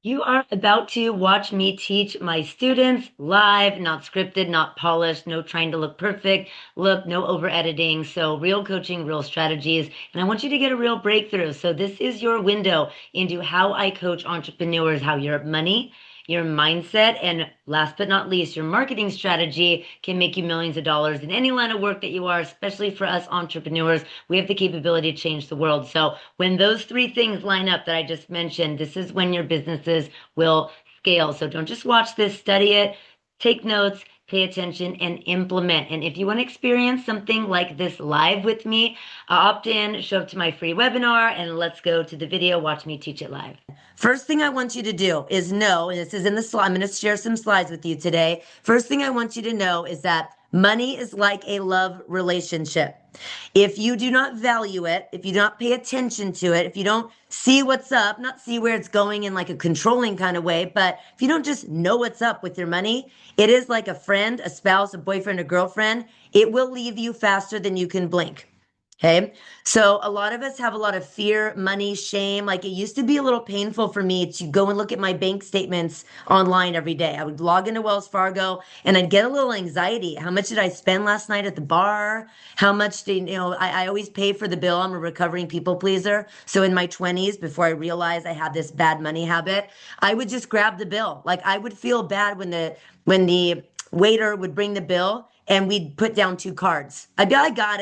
You are about to watch me teach my students live, not scripted, not polished, no trying to look perfect, look, no over editing. So real coaching, real strategies. And I want you to get a real breakthrough. So this is your window into how I coach entrepreneurs, how your money, your mindset, and last but not least, your marketing strategy can make you millions of dollars in any line of work that you are, especially for us entrepreneurs. We have the capability to change the world. So when those three things line up that I just mentioned, this is when your businesses will scale. So don't just watch this, study it, take notes, pay attention, and implement. And if you want to experience something like this live with me, opt in, show up to my free webinar, and let's go to the video. Watch me teach it live. First thing I want you to do is know, and this is in the slide, I'm going to share some slides with you today. First thing I want you to know is that money is like a love relationship. If you do not value it, if you do not pay attention to it, if you don't see what's up, not see where it's going in like a controlling kind of way, but if you don't just know what's up with your money, it is like a friend, a spouse, a boyfriend, a girlfriend. It will leave you faster than you can blink. Okay. So a lot of us have a lot of fear, money, shame. Like it used to be a little painful for me to go and look at my bank statements online every day. I would log into Wells Fargo and I'd get a little anxiety. How much did I spend last night at the bar? How much did, I always pay for the bill. I'm a recovering people pleaser. So in my 20s, before I realized I had this bad money habit, I would just grab the bill. Like I would feel bad when the waiter would bring the bill and we'd put down two cards. I'd be, I got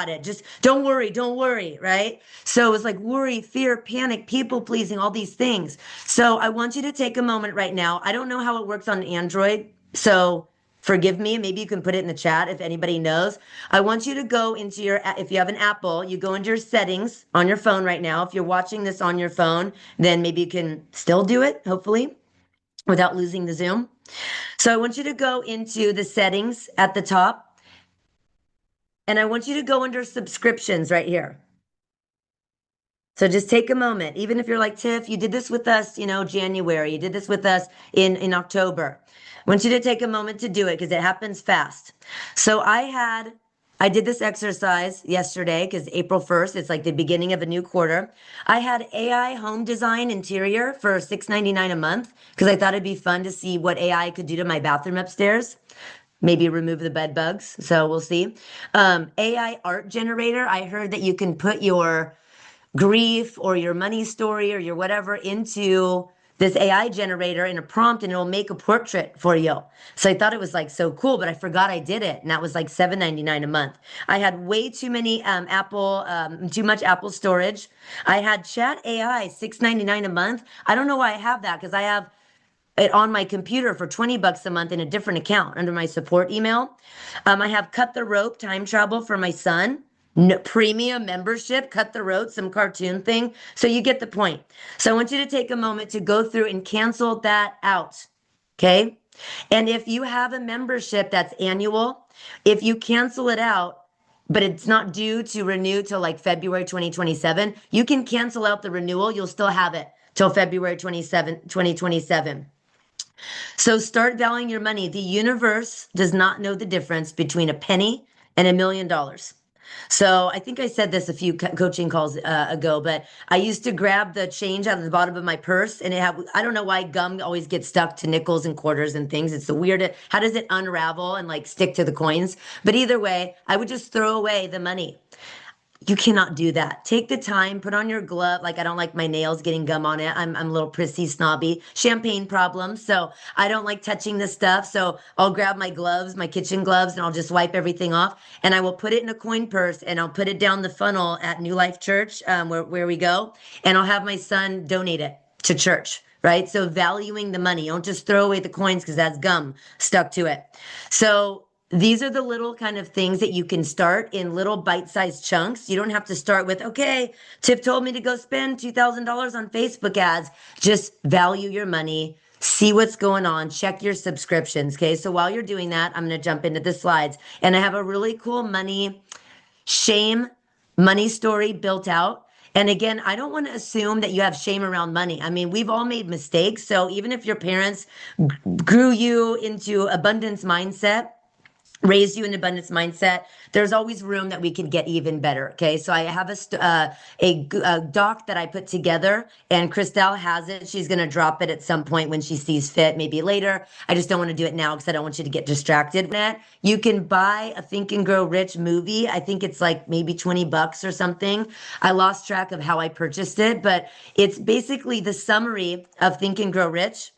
it. Just don't worry, right? So it was like worry, fear, panic, people pleasing, all these things. So I want you to take a moment right now. I don't know how it works on Android, so forgive me. Maybe you can put it in the chat if anybody knows. I want you to go into if you have an Apple, you go into your settings on your phone right now. If you're watching this on your phone, then maybe you can still do it, hopefully, without losing the Zoom. So I want you to go into the settings at the top, and I want you to go under subscriptions right here. So just take a moment, even if you're like, Tiff, you did this with us, January, you did this with us in October. I want you to take a moment to do it because it happens fast. So I did this exercise yesterday because April 1st, it's like the beginning of a new quarter. I had AI home design interior for $6.99 a month because I thought it'd be fun to see what AI could do to my bathroom upstairs. Maybe remove the bed bugs. So we'll see. AI art generator. I heard that you can put your grief or your money story or your whatever into this AI generator in a prompt and it'll make a portrait for you. So I thought it was like so cool, but I forgot I did it. And that was like $7.99 a month. I had way too many too much Apple storage. I had Chat AI, $6.99 a month. I don't know why I have that because I have it on my computer for 20 bucks a month in a different account under my support email. I have Cut the Rope time travel for my son. No, premium membership, cut the rope, some cartoon thing. So you get the point. So I want you to take a moment to go through and cancel that out. Okay. And if you have a membership that's annual, if you cancel it out, but it's not due to renew till like February 2027, you can cancel out the renewal. You'll still have it till February 2027. So start valuing your money. The universe does not know the difference between a penny and $1 million. So I think I said this a few coaching calls ago, but I used to grab the change out of the bottom of my purse and I don't know why gum always gets stuck to nickels and quarters and things. It's the weird, how does it unravel and like stick to the coins? But either way, I would just throw away the money. You cannot do that. Take the time, put on your glove. Like I don't like my nails getting gum on it. I'm a little prissy, snobby, champagne problems. So I don't like touching this stuff. So I'll grab my gloves, my kitchen gloves, and I'll just wipe everything off. And I will put it in a coin purse and I'll put it down the funnel at New Life Church, where we go. And I'll have my son donate it to church. Right. So valuing the money. Don't just throw away the coins because that's gum stuck to it. So these are the little kind of things that you can start in little bite-sized chunks. You don't have to start with, okay, Tiff told me to go spend $2,000 on Facebook ads. Just value your money, see what's going on, check your subscriptions. Okay. So while you're doing that, I'm going to jump into the slides and I have a really cool shame money story built out. And again, I don't want to assume that you have shame around money. I mean, we've all made mistakes. So even if your parents grew you into abundance mindset, raised you in abundance mindset, there's always room that we could get even better. Okay. So I have a doc that I put together, and Christelle has it. She's going to drop it at some point when she sees fit, maybe later. I just don't want to do it now because I don't want you to get distracted with it. You can buy a Think and Grow Rich movie. I think it's like maybe $20 or something. I lost track of how I purchased it, but it's basically the summary of Think and Grow Rich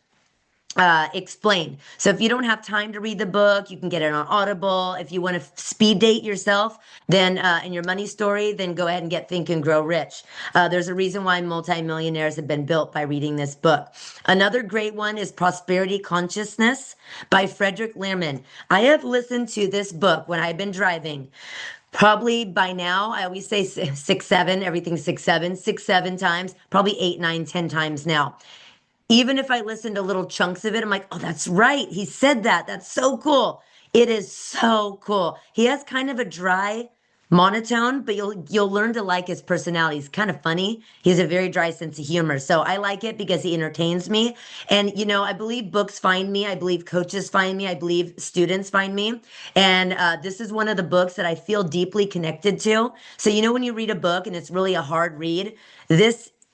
explained. So if you don't have time to read the book, you can get it on Audible. If you want to speed date yourself, then in your money story, then go ahead and get Think and Grow Rich. There's a reason why multimillionaires have been built by reading this book. Another great one is Prosperity Consciousness by Frederick Lehrman. I have listened to this book when I've been driving. Probably by now, I always say six, seven, everything's six, seven times, probably 8, 9, 10 times now. Even if I listen to little chunks of it, I'm like, oh, that's right. He said that. That's so cool. It is so cool. He has kind of a dry monotone, but you'll learn to like his personality. He's kind of funny. He has a very dry sense of humor. So I like it because he entertains me. And I believe books find me. I believe coaches find me. I believe students find me. And this is one of the books that I feel deeply connected to. So when you read a book and it's really a hard read,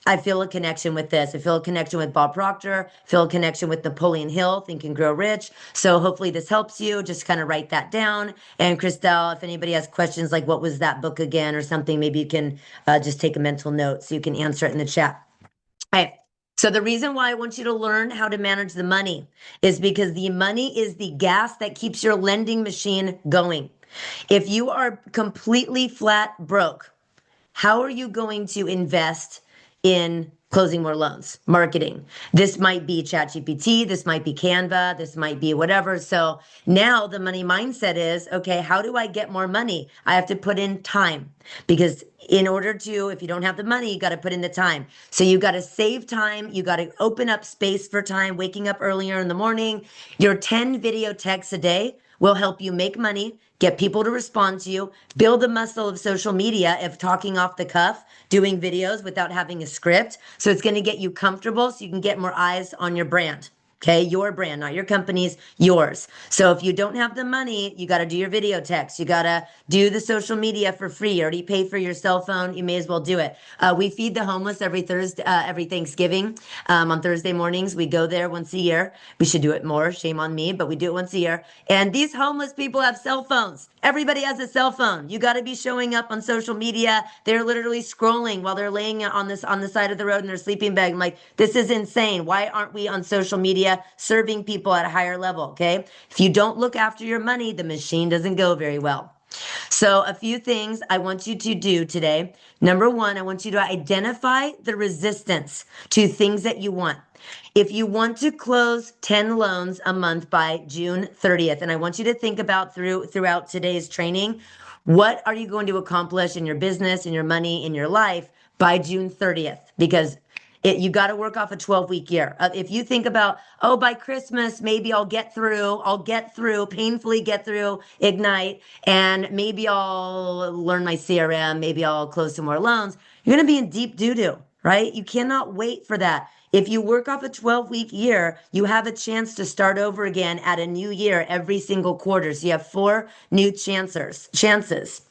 I feel a connection with this. I feel a connection with Bob Proctor, feel a connection with Napoleon Hill, Think and Grow Rich. So hopefully this helps you. Just kind of write that down. And Christelle, if anybody has questions like what was that book again or something, maybe you can just take a mental note so you can answer it in the chat. All right. So the reason why I want you to learn how to manage the money is because the money is the gas that keeps your lending machine going. If you are completely flat broke, how are you going to invest in closing more loans, marketing? This might be ChatGPT, this might be Canva, this might be whatever. So now the money mindset is, okay, how do I get more money? I have to put in time, because in order to, if you don't have the money, you got to put in the time. So you got to save time. You got to open up space for time, waking up earlier in the morning. Your 10 video texts a day will help you make money, get people to respond to you, build the muscle of social media, of talking off the cuff, doing videos without having a script. So it's going to get you comfortable so you can get more eyes on your brand. Okay, your brand, not your company's, yours. So if you don't have the money, you got to do your video text. You got to do the social media for free. You already pay for your cell phone. You may as well do it. We feed the homeless every Thursday, every Thanksgiving. On Thursday mornings, we go there once a year. We should do it more. Shame on me, but we do it once a year. And these homeless people have cell phones. Everybody has a cell phone. You got to be showing up on social media. They're literally scrolling while they're laying on the side of the road in their sleeping bag. I'm like, this is insane. Why aren't we on social media serving people at a higher level? Okay. If you don't look after your money, the machine doesn't go very well. So a few things I want you to do today. Number one, I want you to identify the resistance to things that you want. If you want to close 10 loans a month by June 30th, and I want you to think about throughout today's training, what are you going to accomplish in your business, in your money, in your life by June 30th? Because you got to work off a 12-week year. If you think about, oh, by Christmas, maybe I'll painfully get through Ignite, and maybe I'll learn my CRM, maybe I'll close some more loans, you're going to be in deep doo-doo, right? You cannot wait for that. If you work off a 12-week year, you have a chance to start over again at a new year every single quarter. So you have 4 new chances.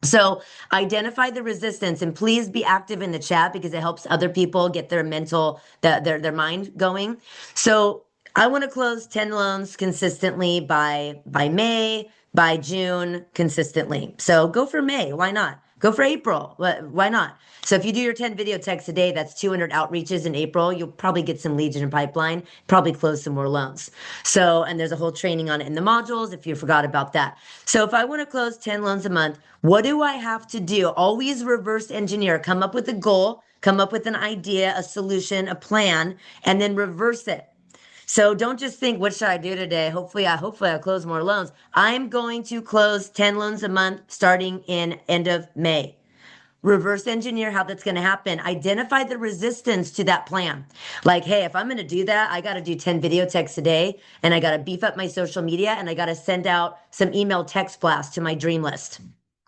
So identify the resistance, and please be active in the chat because it helps other people get their their mind going. So I want to close 10 loans consistently by May, by June consistently. So go for May. Why not? Go for April. Why not? So if you do your 10 video texts a day, that's 200 outreaches in April. You'll probably get some leads in your pipeline, probably close some more loans. So, and there's a whole training on it in the modules if you forgot about that. So if I want to close 10 loans a month, what do I have to do? Always reverse engineer, come up with a goal, come up with an idea, a solution, a plan, and then reverse it. So don't just think, what should I do today? Hopefully I'll close more loans. I'm going to close 10 loans a month starting in end of May. Reverse engineer how that's going to happen. Identify the resistance to that plan. Like, hey, if I'm going to do that, I got to do 10 video texts a day, and I got to beef up my social media, and I got to send out some email text blasts to my dream list.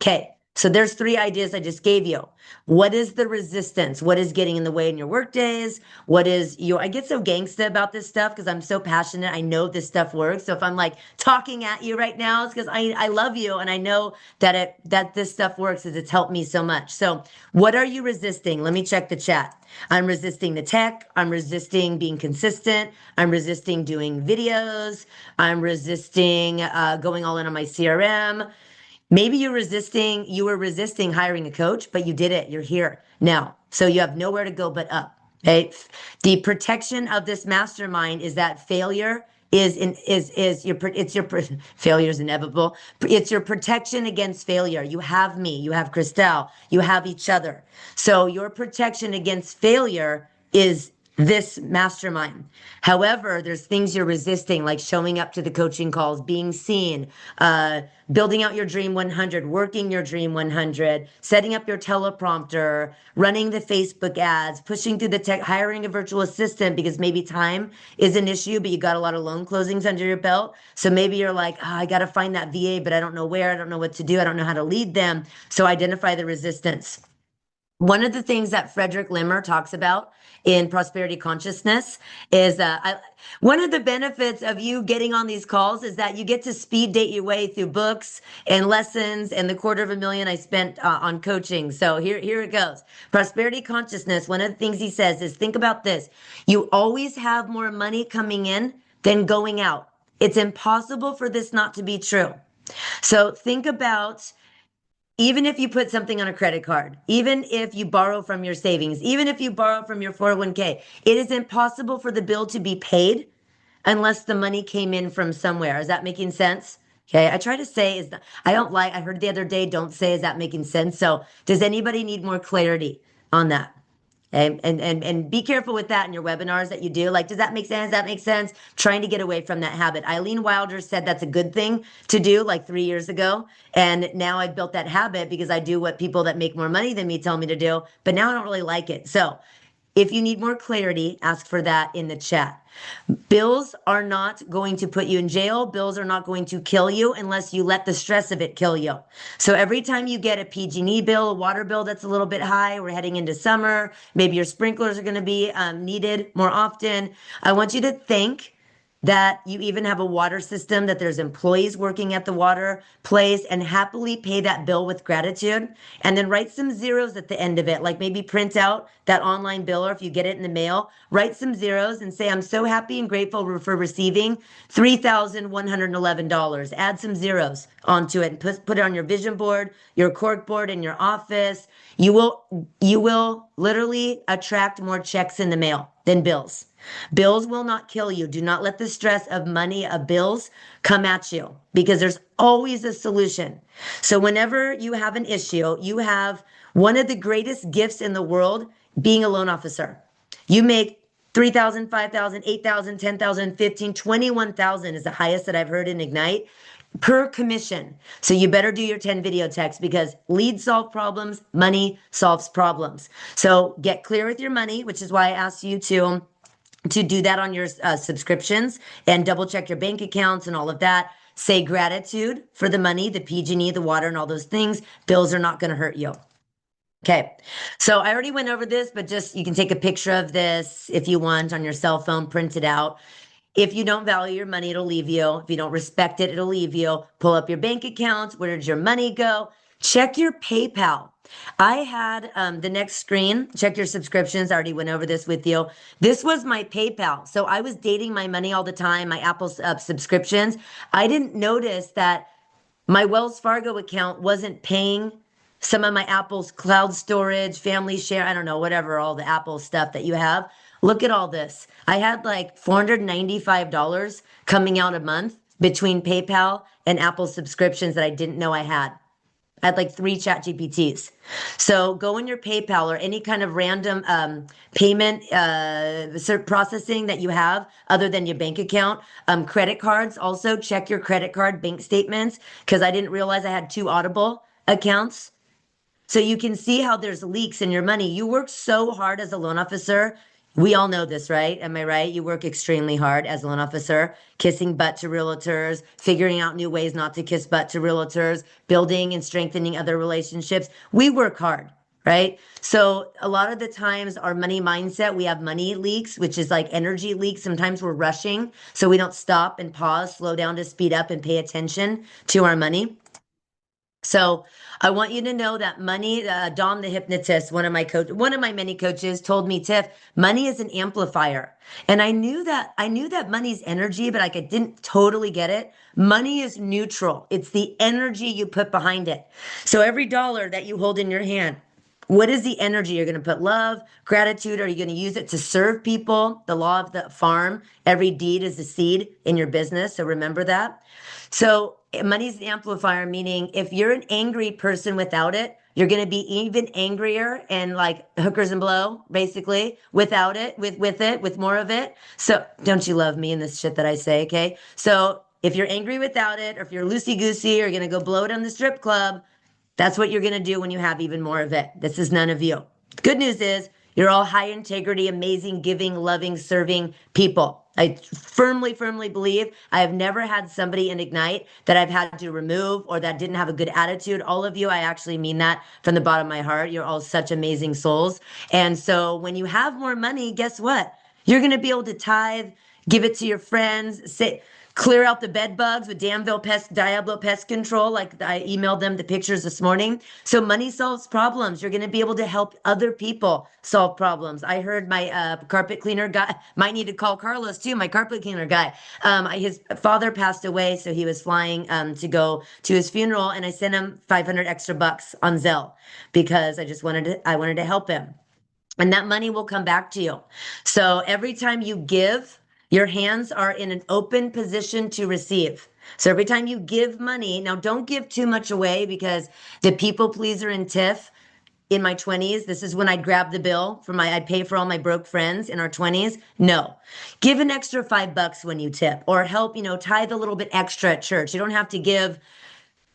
Okay, So there's 3 ideas I just gave you. What is the resistance? What is getting in the way in your work days? What is you? I get so gangsta about this stuff because I'm so passionate. I know this stuff works. So if I'm like talking at you right now, it's because I love you and I know that this stuff works as it's helped me so much. So what are you resisting? Let me check the chat. I'm resisting the tech. I'm resisting being consistent. I'm resisting doing videos. I'm resisting going all in on my CRM. Maybe you were resisting hiring a coach, but you did it. You're here now. So you have nowhere to go but up. Okay. The protection of this mastermind is that failure failure is inevitable. It's your protection against failure. You have me, you have Christelle, you have each other. So your protection against failure is this mastermind. However, there's things you're resisting, like showing up to the coaching calls, being seen, building out your dream 100, working your dream 100, setting up your teleprompter, running the Facebook ads, pushing through the tech, hiring a virtual assistant because maybe time is an issue, but you got a lot of loan closings under your belt. So maybe you're like, oh, I got to find that VA, but I don't know where, I don't know what to do, I don't know how to lead them. So identify the resistance. One of the things that Frederick Limmer talks about in prosperity consciousness is one of the benefits of you getting on these calls is that you get to speed date your way through books and lessons and the $250,000 I spent on coaching. So here it goes. Prosperity consciousness. One of the things he says is think about this. You always have more money coming in than going out. It's impossible for this not to be true. So think about even if you put something on a credit card, even if you borrow from your savings, even if you borrow from your 401k, it is impossible for the bill to be paid unless the money came in from somewhere. Is that making sense? Okay, I try to say I heard the other day, don't say, is that making sense? So does anybody need more clarity on that? Okay. And be careful with that in your webinars that you do. Like, does that make sense? Does that make sense? Trying to get away from that habit. Eileen Wilder said that's a good thing to do like 3 years ago. And now I've built that habit because I do what people that make more money than me tell me to do. But now I don't really like it. So if you need more clarity, ask for that in the chat. Bills are not going to put you in jail. Bills are not going to kill you unless you let the stress of it kill you. So every time you get a PG&E bill, a water bill that's a little bit high, we're heading into summer, maybe your sprinklers are going to be needed more often. I want you to think that you even have a water system, that there's employees working at the water place, and happily pay that bill with gratitude. And then write some zeros at the end of it, like maybe print out that online bill, or if you get it in the mail, write some zeros and say, I'm so happy and grateful for receiving $3,111. Add some zeros onto it and put it on your vision board, your cork board in your office. You will literally attract more checks in the mail than bills. Bills will not kill you. Do not let the stress of money, of bills come at you, because there's always a solution. So whenever you have an issue, you have one of the greatest gifts in the world, being a loan officer. You make 3,000, 5,000, 8,000, 10,000, 15, 21,000 is the highest that I've heard in Ignite per commission. So you better do your 10 video texts, because leads solve problems, money solves problems. So get clear with your money, which is why I asked you to do that on your subscriptions, and double check your bank accounts and all of that. Say gratitude for the money, the PG&E, the water, and all those things. Bills are not going to hurt you. Okay. So I already went over this, but just you can take a picture of this if you want on your cell phone, print it out. If you don't value your money, it'll leave you. If you don't respect it, it'll leave you. Pull up your bank accounts. Where did your money go? Check your PayPal. I had the next screen, check your subscriptions. I already went over this with you. This was my PayPal. So I was dating my money all the time, my Apple subscriptions. I didn't notice that my Wells Fargo account wasn't paying some of my Apple's cloud storage, family share, I don't know, whatever, all the Apple stuff that you have. Look at all this. I had like $495 coming out a month between PayPal and Apple subscriptions that I didn't know I had. I had like 3 chat GPTs. So go in your PayPal or any kind of random payment processing that you have other than your bank account. Credit cards, also check your credit card bank statements, because I didn't realize I had 2 Audible accounts. So you can see how there's leaks in your money. You work so hard as a loan officer. We all know this, right? Am I right? You work extremely hard as a loan officer, kissing butt to realtors, figuring out new ways not to kiss butt to realtors, building and strengthening other relationships. We work hard, right? So a lot of the times our money mindset, we have money leaks, which is like energy leaks. Sometimes we're rushing, so we don't stop and pause, slow down to speed up and pay attention to our money. So I want you to know that money, Dom the hypnotist, one of my many coaches told me, Tiff, money is an amplifier. And I knew that money's energy, but like I didn't totally get it. Money is neutral. It's the energy you put behind it. So every dollar that you hold in your hand, what is the energy you're going to put? Love, gratitude? Are you going to use it to serve people? The law of the farm, every deed is a seed in your business. So remember that. So money's the amplifier, meaning if you're an angry person without it, you're going to be even angrier and like hookers and blow, basically, without it, with more of it. So don't you love me in this shit that I say? Okay. So if you're angry without it, or if you're loosey goosey, or you're going to go blow it on the strip club, that's what you're going to do when you have even more of it. This is none of you. Good news is you're all high integrity, amazing, giving, loving, serving people. I firmly, firmly believe I have never had somebody in Ignite that I've had to remove or that didn't have a good attitude. All of you, I actually mean that from the bottom of my heart. You're all such amazing souls. And so when you have more money, guess what? You're going to be able to tithe, give it to your friends, say, clear out the bed bugs with Diablo Pest Control. Like I emailed them the pictures this morning. So money solves problems. You're going to be able to help other people solve problems. I heard my carpet cleaner guy, might need to call Carlos too, my carpet cleaner guy. His father passed away, so he was flying to go to his funeral, and I sent him 500 extra bucks on Zelle because I wanted to help him. And that money will come back to you. So every time you give, your hands are in an open position to receive. So every time you give money, now don't give too much away because the people pleaser in TIFF in my 20s, this is when I'd grab the bill I'd pay for all my broke friends in our 20s. No, give an extra $5 when you tip or help, tithe a little bit extra at church. You don't have to give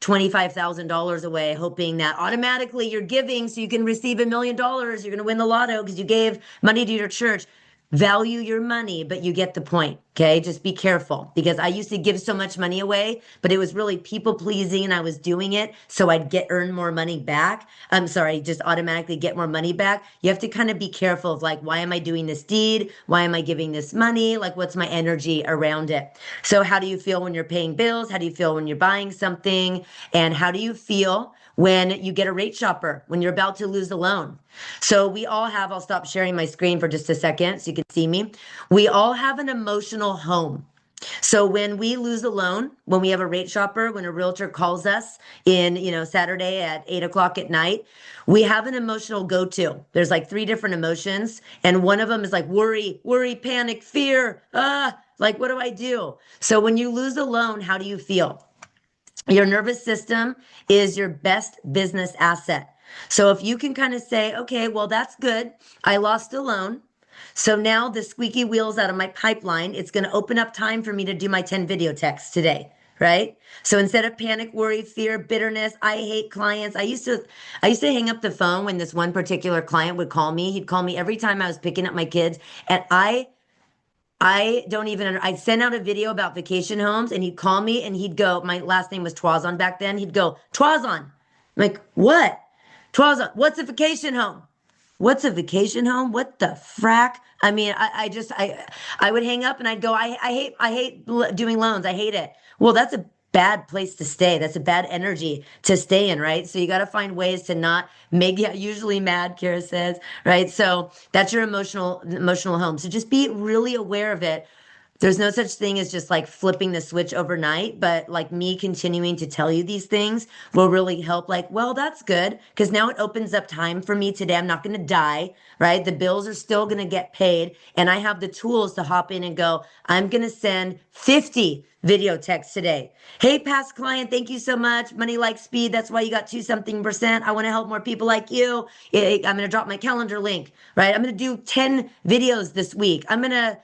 $25,000 away, hoping that automatically you're giving so you can receive $1 million. You're going to win the lotto because you gave money to your church. Value your money, but you get the point. Okay. Just be careful because I used to give so much money away, but it was really people pleasing and I was doing it so I'd earn more money back. I'm sorry, just automatically get more money back. You have to kind of be careful of like, why am I doing this deed? Why am I giving this money? Like, what's my energy around it? So how do you feel when you're paying bills? How do you feel when you're buying something? And how do you feel when you get a rate shopper, when you're about to lose a loan? So we all have, I'll stop sharing my screen for just a second so you can see me. We all have an emotional home. So when we lose a loan, when we have a rate shopper, when a realtor calls us in, Saturday at 8 o'clock at night, we have an emotional go-to. There's like 3 different emotions. And one of them is like worry, panic, fear. Like, what do I do? So when you lose a loan, how do you feel? Your nervous system is your best business asset. So if you can kind of say, okay, well, that's good. I lost a loan. So now the squeaky wheel's out of my pipeline. It's going to open up time for me to do my 10 video texts today. Right. So instead of panic, worry, fear, bitterness, I hate clients. I used to hang up the phone when this one particular client would call me. He'd call me every time I was picking up my kids. And I don't even, I sent out a video about vacation homes and he'd call me and he'd go, my last name was Twazon back then. He'd go, Twazon. I'm like, what? Twazon, what's a vacation home? What's a vacation home? What the frack? I mean, I would hang up and I'd go, I hate doing loans. I hate it. Well, that's a bad place to stay. That's a bad energy to stay in, right? So you got to find ways to not make you usually mad, Kara says, right? So that's your emotional home. So just be really aware of it. There's no such thing as just like flipping the switch overnight, but like me continuing to tell you these things will really help. Like, well, that's good because now it opens up time for me today. I'm not going to die, right? The bills are still going to get paid. And I have the tools to hop in and go, I'm going to send 50 video texts today. Hey, past client, thank you so much. Money like speed. That's why you got 2-something%. I want to help more people like you. I'm going to drop my calendar link, right? I'm going to do 10 videos this week. I'm going to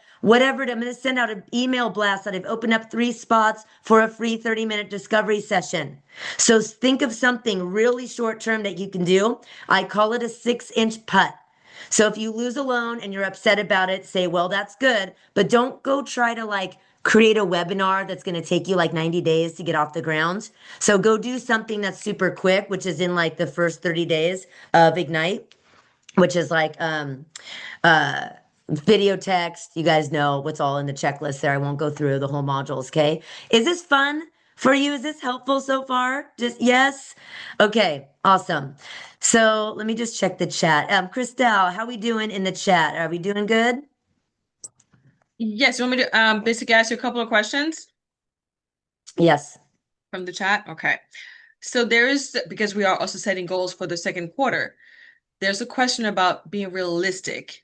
send out an email blast that I've opened up 3 spots for a free 30-minute discovery session. So think of something really short term that you can do. I call it a 6-inch putt. So if you lose a loan and you're upset about it, say, well, that's good, but don't go try to like create a webinar that's going to take you like 90 days to get off the ground. So go do something that's super quick, which is in like the first 30 days of Ignite, which is like uh video text. You guys know what's all in the checklist there. I won't go through the whole modules, okay? Is this fun for you? Is this helpful so far? Just yes? Okay, awesome. So let me just check the chat. Christelle, how we doing in the chat? Are we doing good? Yes, you want me to basically ask you a couple of questions Yes. from the chat? Okay. So because we are also setting goals for the second quarter, there's a question about being realistic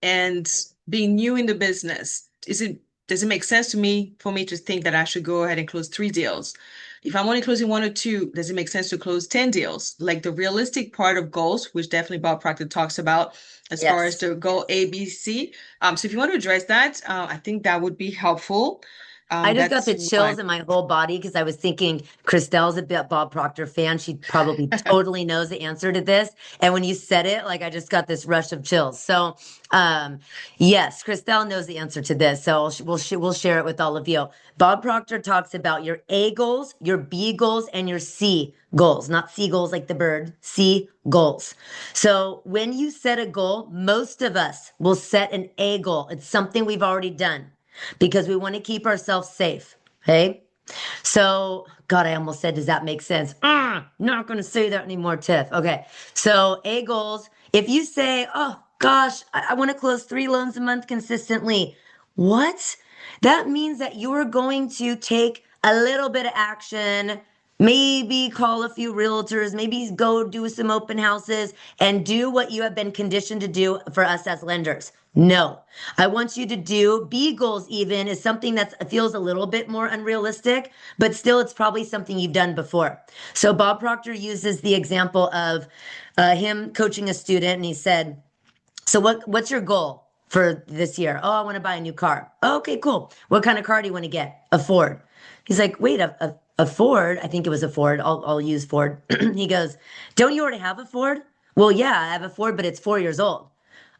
and being new in the business. Does it make sense to me for me to think that I should go ahead and close 3 deals? If I'm only closing 1 or 2, does it make sense to close 10 deals? Like the realistic part of goals, which definitely Bob Proctor talks about as far as Yes. the goal A, B, C. So if you want to address that, I think that would be helpful. I just got That's the one. chills in my whole body because I was thinking Christelle's a bit Bob Proctor fan. She probably totally knows the answer to this. And when you said it, like I just got this rush of chills. So, yes, Christelle knows the answer to this. So we'll share it with all of you. Bob Proctor talks about your A goals, your B goals, and your C goals, not C goals like the bird, C goals. So when you set a goal, most of us will set an A goal. It's something we've already done because we want to keep ourselves safe. Okay. So, God, I almost said, does that make sense? Not going to say that anymore, Tiff. Okay. So, A goals, if you say, oh, gosh, I want to close 3 loans a month consistently, what? That means that you are going to take a little bit of action, maybe call a few realtors, maybe go do some open houses and do what you have been conditioned to do for us as lenders. No, I want you to do B goals even is something that feels a little bit more unrealistic, but still it's probably something you've done before. So Bob Proctor uses the example of him coaching a student and he said, so what's your goal for this year? Oh, I want to buy a new car. Oh, okay, cool. What kind of car do you want to get? A Ford. He's like, wait, a Ford? I think it was a Ford. I'll use Ford. He goes, don't you already have a Ford? Well, yeah, I have a Ford, but it's 4 years old.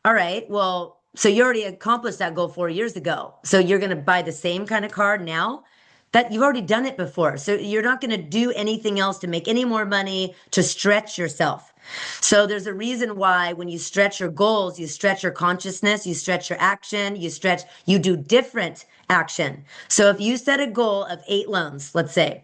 All right. Well, so you already accomplished that goal 4 years ago. So you're going to buy the same kind of car now that you've already done it before. So you're not going to do anything else to make any more money to stretch yourself. So there's a reason why when you stretch your goals, you stretch your consciousness, you stretch your action, you do different action. So if you set a goal of 8 loans, let's say,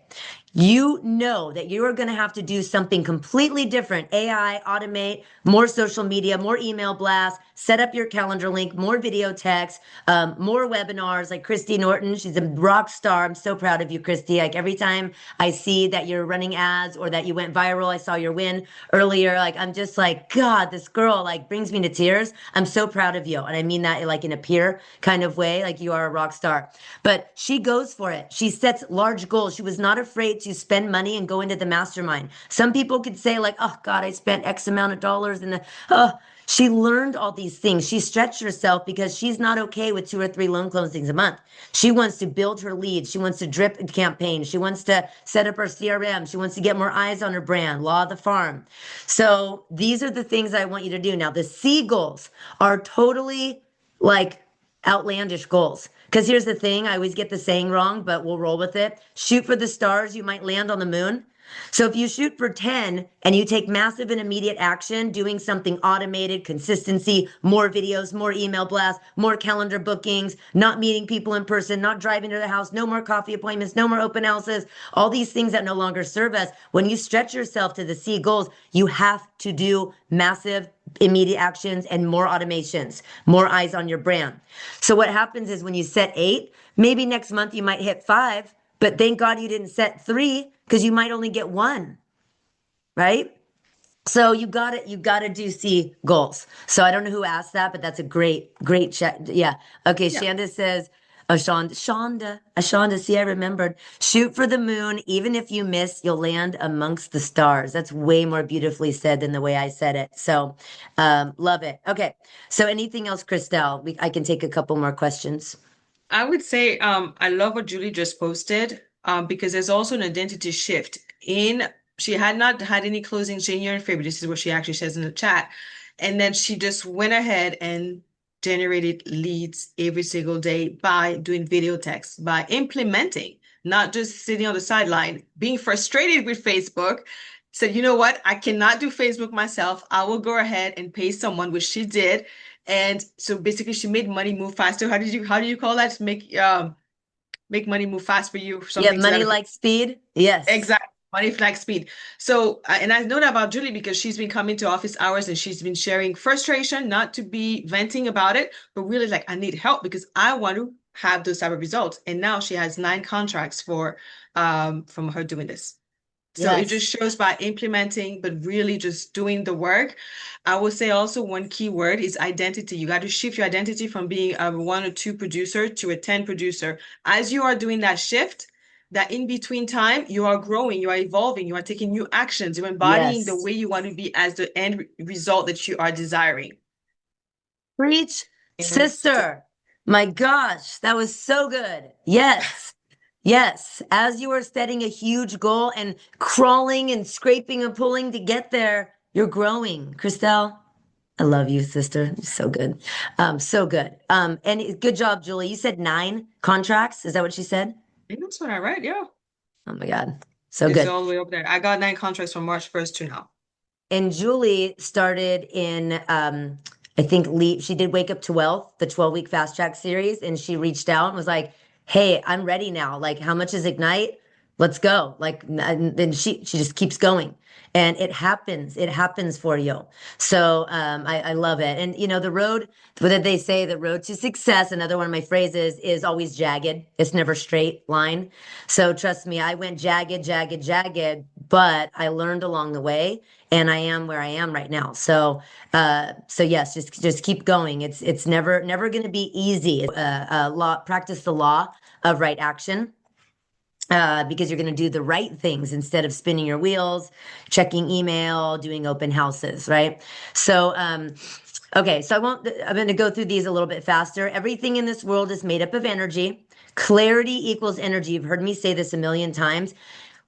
you know that you are going to have to do something completely different. AI, automate, more social media, more email blasts, set up your calendar link, more video text, more webinars like Christy Norton. She's a rock star. I'm so proud of you, Christy. Like every time I see that you're running ads or that you went viral, I saw your win earlier. Like I'm just like, God, this girl like brings me to tears. I'm so proud of you. And I mean that like in a peer kind of way, like you are a rock star. But she goes for it. She sets large goals. She was not afraid to spend money and go into the mastermind. Some people could say like, oh God, I spent X amount of dollars in the, oh, she learned all these things. She stretched herself because she's not okay with 2 or 3 loan closings a month. She wants to build her leads. She wants to drip campaign. She wants to set up her CRM. She wants to get more eyes on her brand, law of the farm. So these are the things I want you to do. Now, the C goals are totally like outlandish goals. Because here's the thing, I always get the saying wrong, but we'll roll with it. Shoot for the stars, you might land on the moon. So if you shoot for 10 and you take massive and immediate action, doing something automated, consistency, more videos, more email blasts, more calendar bookings, not meeting people in person, not driving to the house, no more coffee appointments, no more open houses, all these things that no longer serve us. When you stretch yourself to the C goals, you have to do massive immediate actions and more automations, more eyes on your brand. So what happens is when you set 8, maybe next month you might hit 5, but thank God you didn't set 3 because you might only get 1, right? So you gotta do C goals. So I don't know who asked that, but that's a great check. Yeah. Okay. Yeah. Shanda says, Shonda, see, I remembered. Shoot for the moon. Even if you miss, you'll land amongst the stars. That's way more beautifully said than the way I said it. So, love it. Okay. So anything else, Christelle? I can take a couple more questions. I would say I love what Julie just posted because there's also an identity shift in she had not had any closings January and February. This is what she actually says in the chat. And then she just went ahead and generated leads every single day by doing video text, by implementing, not just sitting on the sideline, being frustrated with Facebook. Said, you know what? I cannot do Facebook myself. I will go ahead and pay someone, which she did. And so basically she made money move faster. How do you call that? Make money move fast for you, Yeah, something to that money effect. like speed. Yes. Exactly. Money flag speed. So, and I know that about Julie because she's been coming to office hours and she's been sharing frustration, not to be venting about it, but really like, I need help because I want to have those type of results. And now she has 9 contracts from her doing this. So it Yes. just shows by implementing, but really just doing the work. I would say also one key word is identity. You got to shift your identity from being a 1 or 2 producer to a 10 producer. As you are doing that shift, that in between time, you are growing, you are evolving, you are taking new actions, you're embodying the Yes. way you want to be as the end result that you are desiring. Preach, And so, sister. My gosh, that was so good. Yes. Yes. As you are setting a huge goal and crawling and scraping and pulling to get there, you're growing. Christelle, I love you, sister. So good. So good. And good job, Julie. You said 9 contracts. Is that what she said? I think that's what I read. Yeah. Oh my God. So It's good. all the way up there. I got 9 contracts from March 1st to now. And Julie started in, I think she did Wake Up 12, the 12-week fast track series. And she reached out and was like, hey, I'm ready now. Like, how much is Ignite? Let's go. Like, and then she just keeps going. And it happens for you. So I love it. And you know, the road, what did they say? The road to success, another one of my phrases is always jagged. It's never straight line. So trust me, I went jagged, jagged, jagged, but I learned along the way and I am where I am right now. So yes, just keep going. It's never going to be easy. Practice the law of right action. Because you're going to do the right things instead of spinning your wheels, checking email, doing open houses, right? Okay, so I'm going to go through these a little bit faster. Everything in this world is made up of energy. Clarity equals energy. You've heard me say this a million times.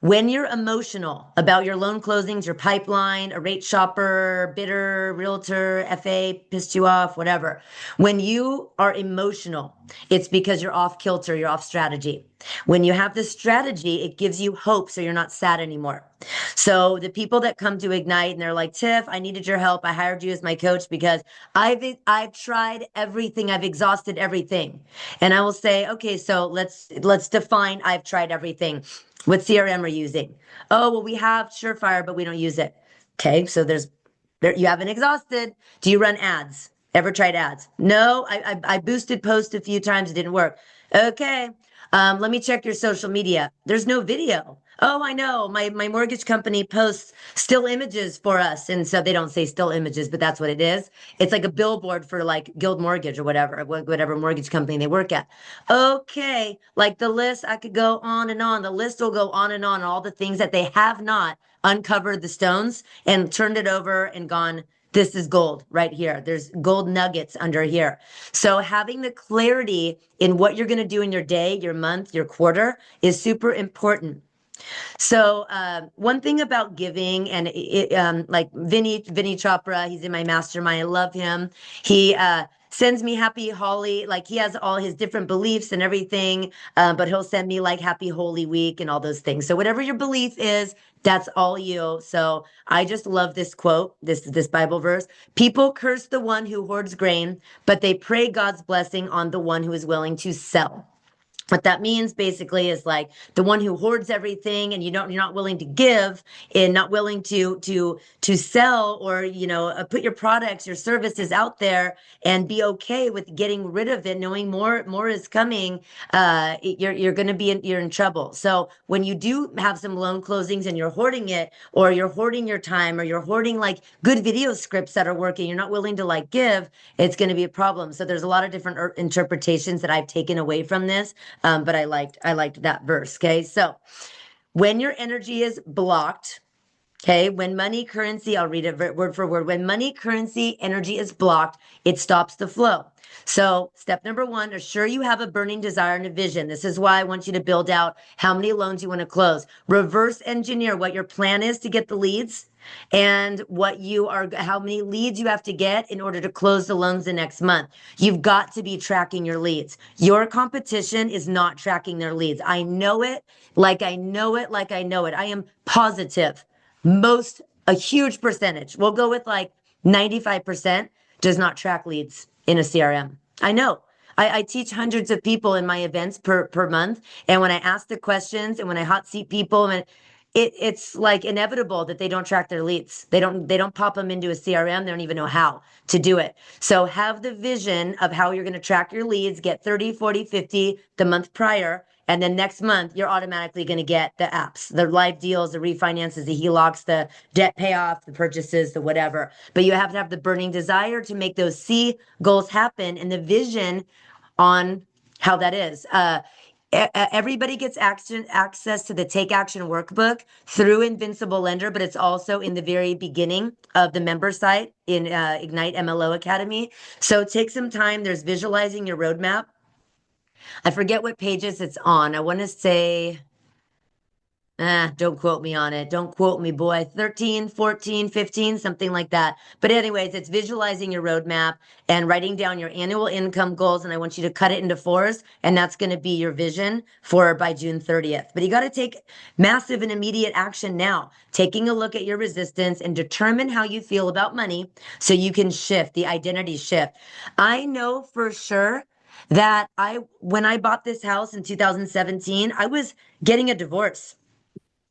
When you're emotional about your loan closings, your pipeline, a rate shopper, bidder, realtor, FA pissed you off, whatever. When you are emotional, it's because you're off kilter, you're off strategy. When you have this strategy, it gives you hope so you're not sad anymore. So the people that come to Ignite and they're like, Tiff, I needed your help. I hired you as my coach because I've tried everything. I've exhausted everything. And I will say, okay, so let's define I've tried everything. What CRM are you using? Oh, well, we have Surefire, but we don't use it. Okay, so you haven't exhausted. Do you run ads? Ever tried ads? No, I boosted posts a few times. It didn't work. Okay, let me check your social media. There's no video. Oh, I know. My mortgage company posts still images for us. And so they don't say still images, but that's what it is. It's like a billboard for like Guild Mortgage or whatever mortgage company they work at. Okay, like the list, I could go on and on. The list will go on and on, all the things that they have not uncovered the stones and turned it over and gone, this is gold right here. There's gold nuggets under here. So having the clarity in what you're going to do in your day, your month, your quarter is super important. So one thing about giving, and like Vinny Chopra, he's in my mastermind. I love him. He sends me Happy Holly, like he has all his different beliefs and everything, but he'll send me like Happy Holy Week and all those things. So whatever your belief is, that's all you. So I just love this quote, this Bible verse. People curse the one who hoards grain, but they pray God's blessing on the one who is willing to sell. What that means basically is like the one who hoards everything and you're not willing to give and not willing to sell or put your products, your services out there and be okay with getting rid of it, knowing more is coming. You're going to you're in trouble. So when you do have some loan closings and you're hoarding it, or you're hoarding your time, or you're hoarding like good video scripts that are working, you're not willing to like give, it's going to be a problem. So there's a lot of different interpretations that I've taken away from this. But I liked that verse. Okay. So when your energy is blocked, okay, when money currency, I'll read it word for word. When money currency energy is blocked, it stops the flow. So step number one, assure you have a burning desire and a vision. This is why I want you to build out how many loans you want to close. Reverse engineer what your plan is to get the leads and how many leads you have to get in order to close the loans the next month. You've got to be tracking your leads. Your competition is not tracking their leads. I know it, like I know it, like I know it. I am positive. A huge percentage, we'll go with like 95%, does not track leads in a CRM. I know. I teach hundreds of people in my events per month. And when I ask the questions and when I hot seat people, and it's like inevitable that they don't track their leads. They don't pop them into a CRM. They don't even know how to do it. So have the vision of how you're going to track your leads, get 30, 40, 50 the month prior. And then next month, you're automatically going to get the apps, the live deals, the refinances, the HELOCs, the debt payoff, the purchases, the whatever. But you have to have the burning desire to make those C goals happen and the vision on how that is. Everybody gets access to the Take Action workbook through Invincible Lender, but it's also in the very beginning of the member site in Ignite MLO Academy. So take some time. There's visualizing your roadmap. I forget what pages it's on. I want to say don't quote me on it. Don't quote me, boy. 13, 14, 15, something like that. But anyways, it's visualizing your roadmap and writing down your annual income goals. And I want you to cut it into fours. And that's going to be your vision for by June 30th. But you got to take massive and immediate action now, taking a look at your resistance and determine how you feel about money so you can shift the identity shift. I know for sure that when I bought this house in 2017, I was getting a divorce.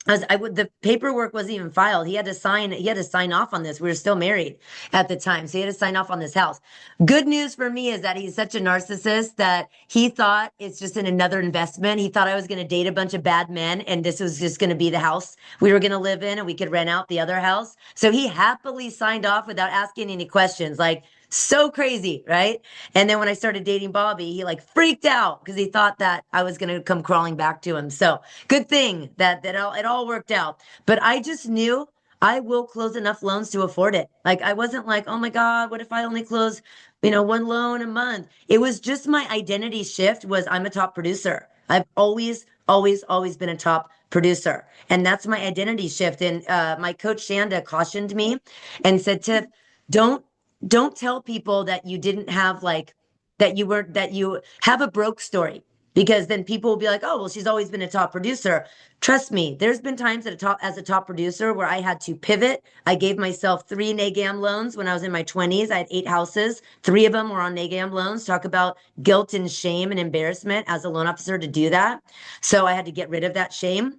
The paperwork wasn't even filed. He had to sign off on this. We were still married at the time. So he had to sign off on this house. Good news for me is that he's such a narcissist that he thought it's just another investment. He thought I was going to date a bunch of bad men and this was just going to be the house we were going to live in and we could rent out the other house. So he happily signed off without asking any questions. Like, so crazy, right? And then when I started dating Bobby, he like freaked out because he thought that I was going to come crawling back to him. So good thing that it all worked out. But I just knew I will close enough loans to afford it. Like I wasn't like, oh my God, what if I only close, one loan a month? It was just my identity shift was I'm a top producer. I've always, always, always been a top producer. And that's my identity shift. And my coach Shanda cautioned me and said, Tiff, don't don't tell people that you didn't have like that you have a broke story because then people will be like, oh well, she's always been a top producer. Trust me, there's been times as a top producer where I had to pivot. I gave myself 3 NAGAM loans when I was in my 20s. I had 8 houses. 3 of them were on NAGAM loans. Talk about guilt and shame and embarrassment as a loan officer to do that. So I had to get rid of that shame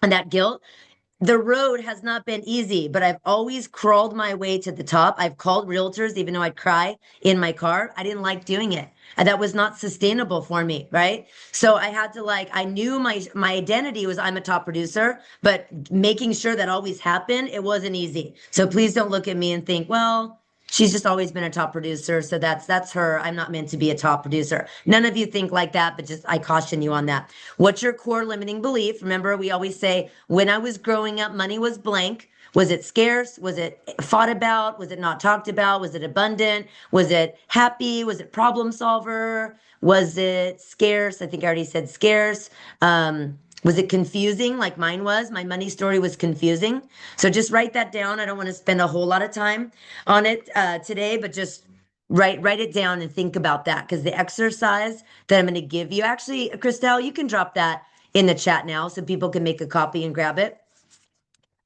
and that guilt. The road has not been easy, but I've always crawled my way to the top. I've called realtors, even though I'd cry in my car. I didn't like doing it. And that was not sustainable for me, right? So I had to I knew my identity was I'm a top producer, but making sure that always happened, it wasn't easy. So please don't look at me and think, well, she's just always been a top producer, so that's her. I'm not meant to be a top producer. None of you think like that, but just I caution you on that. What's your core limiting belief? Remember, we always say when I was growing up, money was blank. Was it scarce? Was it fought about? Was it not talked about? Was it abundant? Was it happy? Was it problem solver? Was it scarce? I think I already said scarce. Was it confusing like mine was? My money story was confusing. So just write that down. I don't want to spend a whole lot of time on it today, but just write it down and think about that because the exercise that I'm going to give you, actually, Christelle, you can drop that in the chat now so people can make a copy and grab it.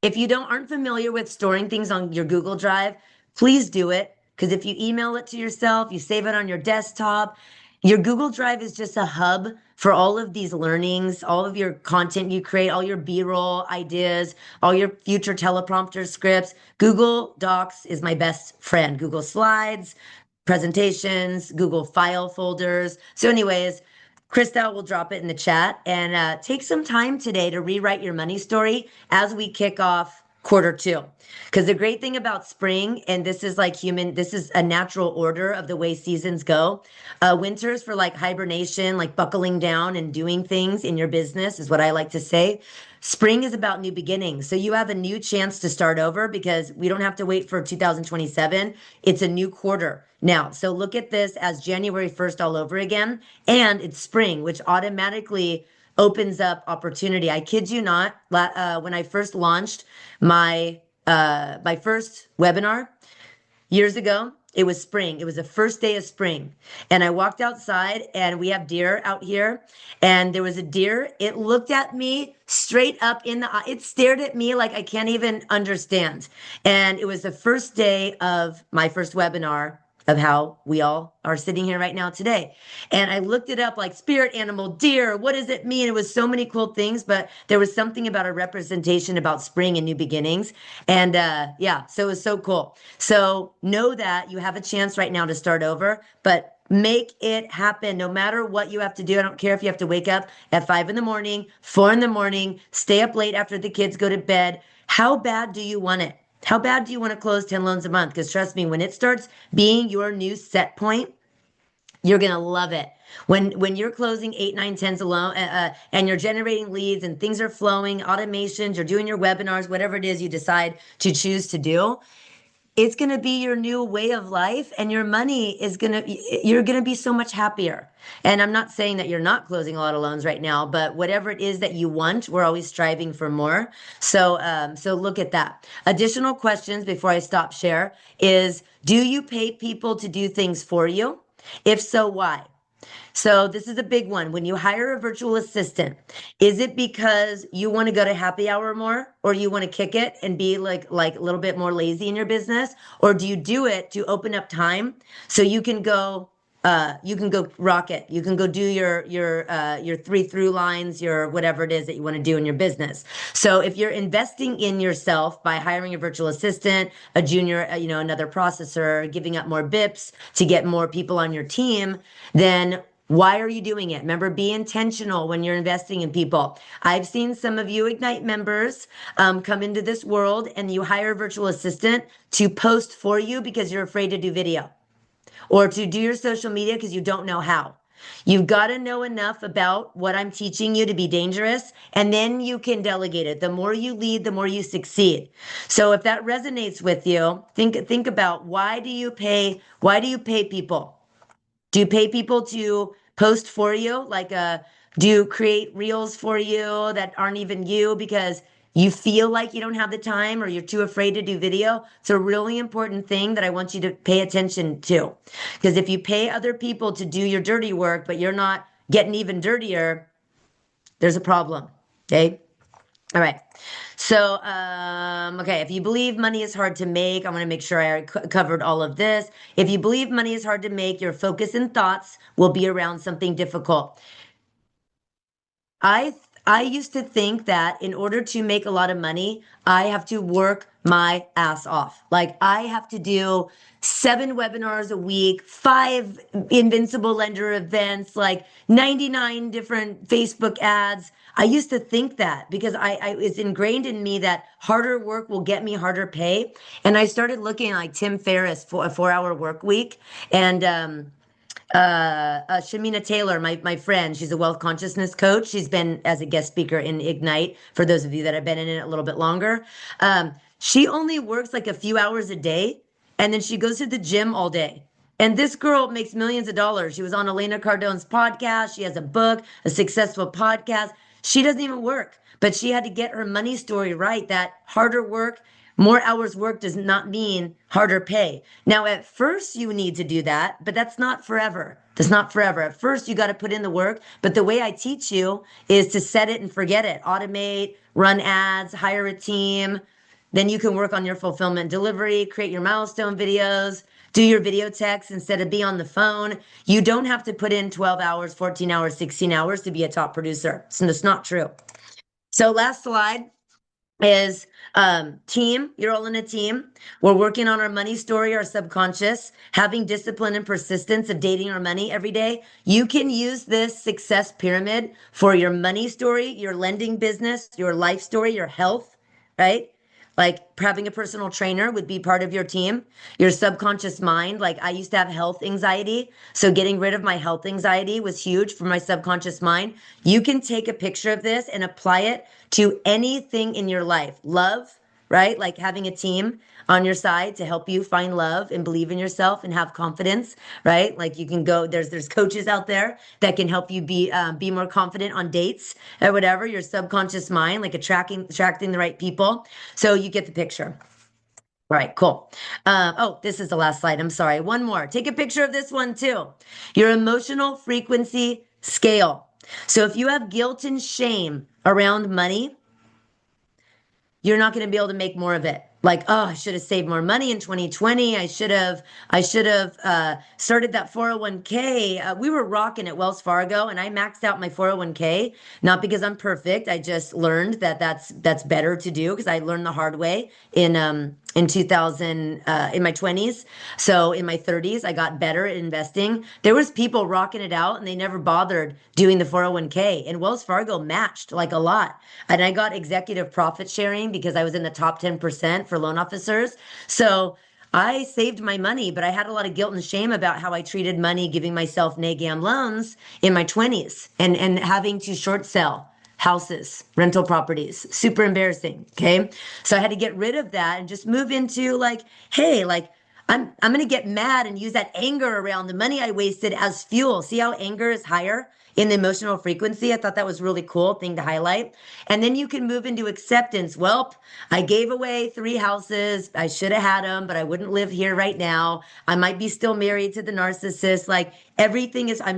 If you aren't familiar with storing things on your Google Drive, please do it. Because if you email it to yourself, you save it on your desktop, your Google Drive is just a hub for all of these learnings, all of your content you create, all your B-roll ideas, all your future teleprompter scripts. Google Docs is my best friend. Google Slides, presentations, Google file folders. So anyways, Christelle will drop it in the chat and take some time today to rewrite your money story as we kick off quarter 2. Because the great thing about spring, and this is this is a natural order of the way seasons go. Winter's for like hibernation, like buckling down and doing things in your business is what I like to say. Spring is about new beginnings. So you have a new chance to start over because we don't have to wait for 2027. It's a new quarter now. So look at this as January 1st all over again. And it's spring, which automatically opens up opportunity. I kid you not. When I first launched my my first webinar years ago. It was spring. It was the first day of spring. And I walked outside and we have deer out here. And there was a deer. It looked at me straight up in the eye. It stared at me like I can't even understand. And it was the first day of my first webinar of how we all are sitting here right now today. And I looked it up like spirit animal, deer, what does it mean? It was so many cool things, but there was something about a representation about spring and new beginnings. And yeah, so it was so cool. So know that you have a chance right now to start over, but make it happen no matter what you have to do. I don't care if you have to wake up at 5 in the morning, 4 in the morning, stay up late after the kids go to bed. How bad do you want it? How bad do you want to close 10 loans a month? Because trust me, when it starts being your new set point, you're gonna love it. When you're closing eight, nine, tens alone, and you're generating leads and things are flowing, automations, you're doing your webinars, whatever it is you decide to choose to do, it's going to be your new way of life and your money is going to you're going to be so much happier. And I'm not saying that you're not closing a lot of loans right now, but whatever it is that you want, we're always striving for more. So look at that. Additional questions before I stop share is, do you pay people to do things for you? If so, why? So this is a big one. When you hire a virtual assistant, is it because you want to go to happy hour more, or you want to kick it and be like a little bit more lazy in your business, or do you do it to open up time so you can go rock it. You can go do your three through lines, your whatever it is that you want to do in your business. So if you're investing in yourself by hiring a virtual assistant, a junior, another processor, giving up more bips to get more people on your team, then why are you doing it? Remember, be intentional when you're investing in people. I've seen some of you Ignite members come into this world and you hire a virtual assistant to post for you because you're afraid to do video or to do your social media because you don't know how. You've got to know enough about what I'm teaching you to be dangerous, and then you can delegate it. The more you lead, the more you succeed. So if that resonates with you, think about why do you pay people? Do you pay people to post for you? Do you create reels for you that aren't even you because you feel like you don't have the time or you're too afraid to do video? It's a really important thing that I want you to pay attention to. Because if you pay other people to do your dirty work, but you're not getting even dirtier, there's a problem. Okay. All right. So, okay, if you believe money is hard to make, I want to make sure I covered all of this. If you believe money is hard to make, your focus and thoughts will be around something difficult. I I used to think that in order to make a lot of money, I have to work my ass off. Like I have to do 7 webinars a week, 5 invincible lender events, like 99 different Facebook ads. I used to think that because I it's ingrained in me that harder work will get me harder pay. And I started looking at like Tim Ferriss for a 4 hour work week. And Shamina Taylor, my friend, she's a wealth consciousness coach. She's been as a guest speaker in Ignite for those of you that have been in it a little bit longer. She only works like a few hours a day, and then she goes to the gym all day. And this girl makes millions of dollars. She was on Elena Cardone's podcast. She has a book, a successful podcast. She doesn't even work, but she had to get her money story right. That harder work, more hours work does not mean harder pay. Now, at first you need to do that, but that's not forever. That's not forever. At first you got to put in the work, but the way I teach you is to set it and forget it. Automate, run ads, hire a team. Then you can work on your fulfillment delivery, create your milestone videos, do your video text instead of be on the phone. You don't have to put in 12 hours, 14 hours, 16 hours to be a top producer. So that's not true. So last slide is team. You're all in a team. We're working on our money story, our subconscious, having discipline and persistence of dating our money every day. You can use this success pyramid for your money story, your lending business, your life story, your health, right? Like having a personal trainer would be part of your team. Your subconscious mind, like I used to have health anxiety. So getting rid of my health anxiety was huge for my subconscious mind. You can take a picture of this and apply it to anything in your life. Love, right? Like having a team on your side to help you find love and believe in yourself and have confidence, right? Like you can go, there's coaches out there that can help you be more confident on dates or whatever, your subconscious mind, like attracting the right people. So you get the picture. All right, cool. Oh, this is the last slide. I'm sorry. One more. Take a picture of this one too. Your emotional frequency scale. So if you have guilt and shame around money, you're not going to be able to make more of it. Like, oh, I should have saved more money in 2020. I should have started that 401k. We were rocking at Wells Fargo, and I maxed out my 401k, not because I'm perfect. I just learned that that's better to do because I learned the hard way in 2000 in my 20s. So in my 30s, I got better at investing. There was people rocking it out, and they never bothered doing the 401k. And Wells Fargo matched like a lot. And I got executive profit sharing because I was in the top 10% for loan officers. So I saved my money, but I had a lot of guilt and shame about how I treated money, giving myself NAGAM loans in my 20s and having to short sell houses, rental properties. Super embarrassing. Okay. So I had to get rid of that and just move into like, hey, like I'm gonna get mad and use that anger around the money I wasted as fuel. See how anger is higher in the emotional frequency? I thought that was really cool thing to highlight. And then you can move into acceptance. Well, I gave away 3 houses. I should have had them, but I wouldn't live here right now. I might be still married to the narcissist. Like everything is, I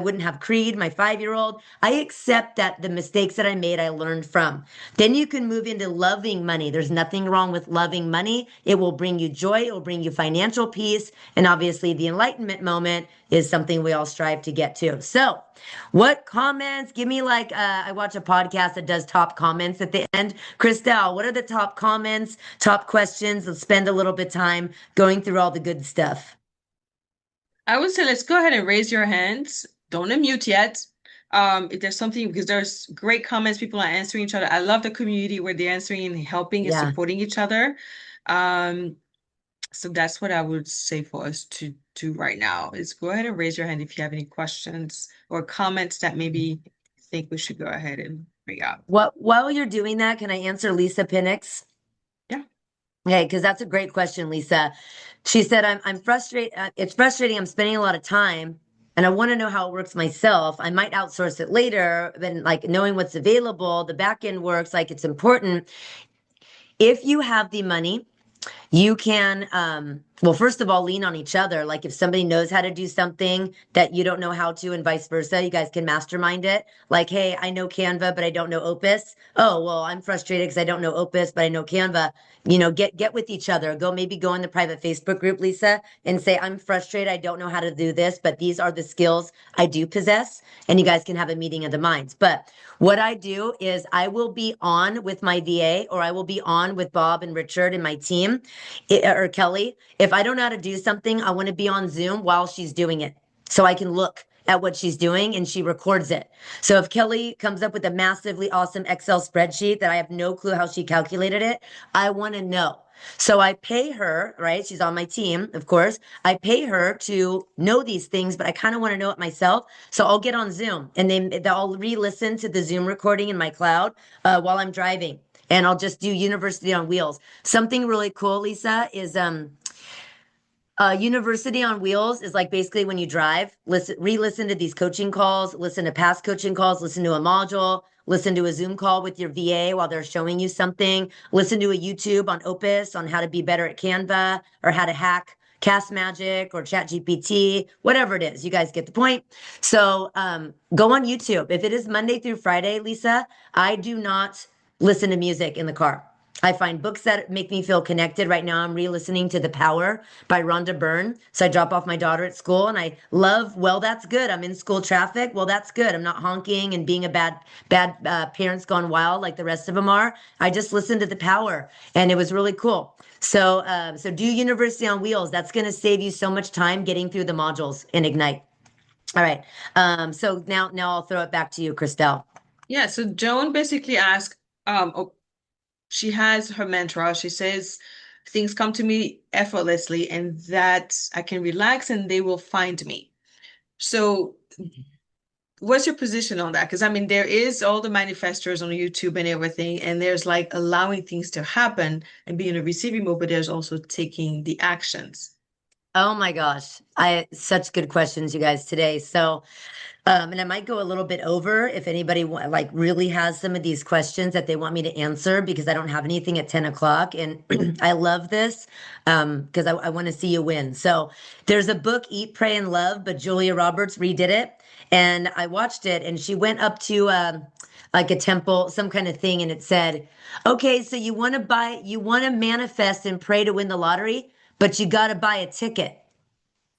wouldn't have Creed, my 5 year old. I accept that the mistakes that I made, I learned from. Then you can move into loving money. There's nothing wrong with loving money. It will bring you joy. It will bring you financial peace. And obviously, the enlightenment moment is something we all strive to get to. So, what comments? Give me like, I watch a podcast that does top comments at the end. Christelle, what are the top comments, top questions? Let's spend a little bit of time going through all the good stuff. I would say let's go ahead and raise your hands. Don't unmute yet. If there's something, because there's great comments, people are answering each other. I love the community where they're answering and helping and Yeah. supporting each other. Um, so that's what I would say for us to do right now is go ahead and raise your hand if you have any questions or comments that maybe you think we should go ahead and bring up. While you're doing that, can I answer Lisa Pinnock's? Yeah. Okay, because that's a great question, Lisa. She said, I'm frustrated. It's frustrating. I'm spending a lot of time and I want to know how it works myself. I might outsource it later, but like knowing what's available, the back end works, like it's important. If you have the money, you can, well, first of all, lean on each other. Like if somebody knows how to do something that you don't know how to, and vice versa, you guys can mastermind it. Like, hey, I know Canva, but I don't know Opus. Oh, well, I'm frustrated because I don't know Opus, but I know Canva. Get with each other. Go in the private Facebook group, Lisa, and say, I'm frustrated. I don't know how to do this, but these are the skills I do possess. And you guys can have a meeting of the minds. But what I do is I will be on with my VA or I will be on with Bob and Richard and my team or Kelly. If I don't know how to do something, I want to be on Zoom while she's doing it so I can look at what she's doing and she records it. So if Kelly comes up with a massively awesome Excel spreadsheet that I have no clue how she calculated it, I want to know. So I pay her, right? She's on my team, of course. I pay her to know these things, but I kind of want to know it myself. So I'll get on Zoom and then I'll re-listen to the Zoom recording in my cloud while I'm driving. And I'll just do University on Wheels. Something really cool, Lisa, is University on Wheels is like basically when you drive, re-listen to these coaching calls, listen to past coaching calls, listen to a module, listen to a Zoom call with your VA while they're showing you something, listen to a YouTube on Opus on how to be better at Canva or how to hack Cast Magic or Chat GPT, whatever it is. You guys get the point. So go on YouTube. If it is Monday through Friday, Lisa, I do not listen to music in the car. I find books that make me feel connected. Right now, I'm re-listening to The Power by Rhonda Byrne. So I drop off my daughter at school and I love, well, that's good. I'm in school traffic. Well, that's good. I'm not honking and being a bad parents gone wild like the rest of them are. I just listened to The Power and it was really cool. So do University on Wheels. That's going to save you so much time getting through the modules in Ignite. All right. So now I'll throw it back to you, Christelle. Yeah. So Joan basically asked, oh, she has her mantra. She says, things come to me effortlessly and that I can relax and they will find me. So what's your position on that? Because I mean, there is all the manifestors on YouTube and everything, and there's like allowing things to happen and being in a receiving mode, but there's also taking the actions. Oh my gosh. I such good questions, you guys, today. So, and I might go a little bit over if anybody like really has some of these questions that they want me to answer because I don't have anything at 10 o'clock. And I love this because I want to see you win. So there's a book, Eat, Pray, and Love, but Julia Roberts redid it. And I watched it and she went up to like a temple, some kind of thing, and it said, okay, so you want to manifest and pray to win the lottery, but you got to buy a ticket.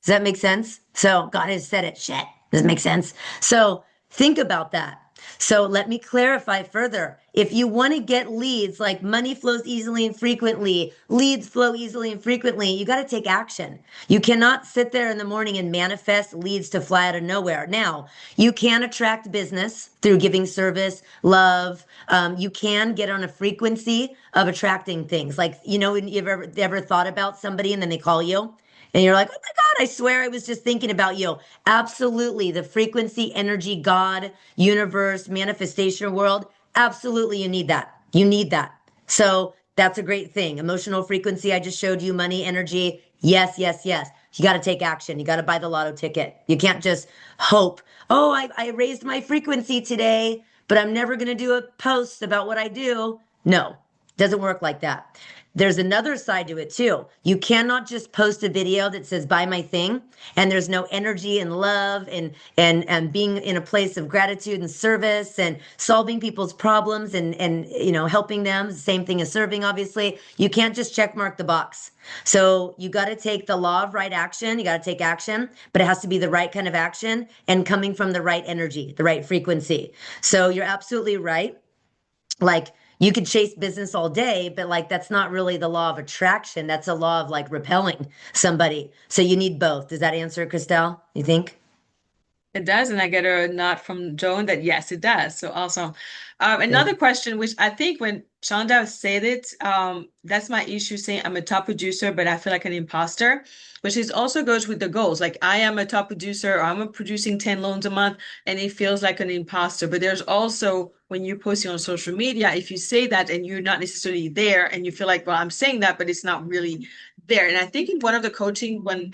Does that make sense? So God has said it. Shit. Does it make sense? So think about that. So let me clarify further. If you want to get leads, like money flows easily and frequently, leads flow easily and frequently, you got to take action. You cannot sit there in the morning and manifest leads to fly out of nowhere. Now, you can attract business through giving service, love. You can get on a frequency of attracting things. Like, you've ever thought about somebody and then they call you? And you're like, oh my God, I swear I was just thinking about you. Absolutely. The frequency, energy, God, universe, manifestation world. Absolutely. You need that. You need that. So that's a great thing. Emotional frequency. I just showed you money, energy. Yes, yes, yes. You got to take action. You got to buy the lotto ticket. You can't just hope, oh, I raised my frequency today, but I'm never going to do a post about what I do. No, doesn't work like that. There's another side to it too. You cannot just post a video that says buy my thing and there's no energy and love and being in a place of gratitude and service and solving people's problems and helping them. Same thing as serving, obviously. You can't just check mark the box. So you got to take the law of right action. You got to take action, but it has to be the right kind of action and coming from the right energy, the right frequency. So you're absolutely right. Like you could chase business all day, but like that's not really the law of attraction. That's a law of like repelling somebody. So you need both. Does that answer, Christelle? You think? It does, and I get a nod from Joan that yes, it does. So awesome. Yeah. Another question, which I think when Shonda said it, that's my issue saying I'm a top producer, but I feel like an imposter, which is also goes with the goals. Like I am a top producer, or I'm producing 10 loans a month, and it feels like an imposter. But there's also when you're posting on social media, if you say that and you're not necessarily there, and you feel like, well, I'm saying that, but it's not really there. And I think in one of the coaching when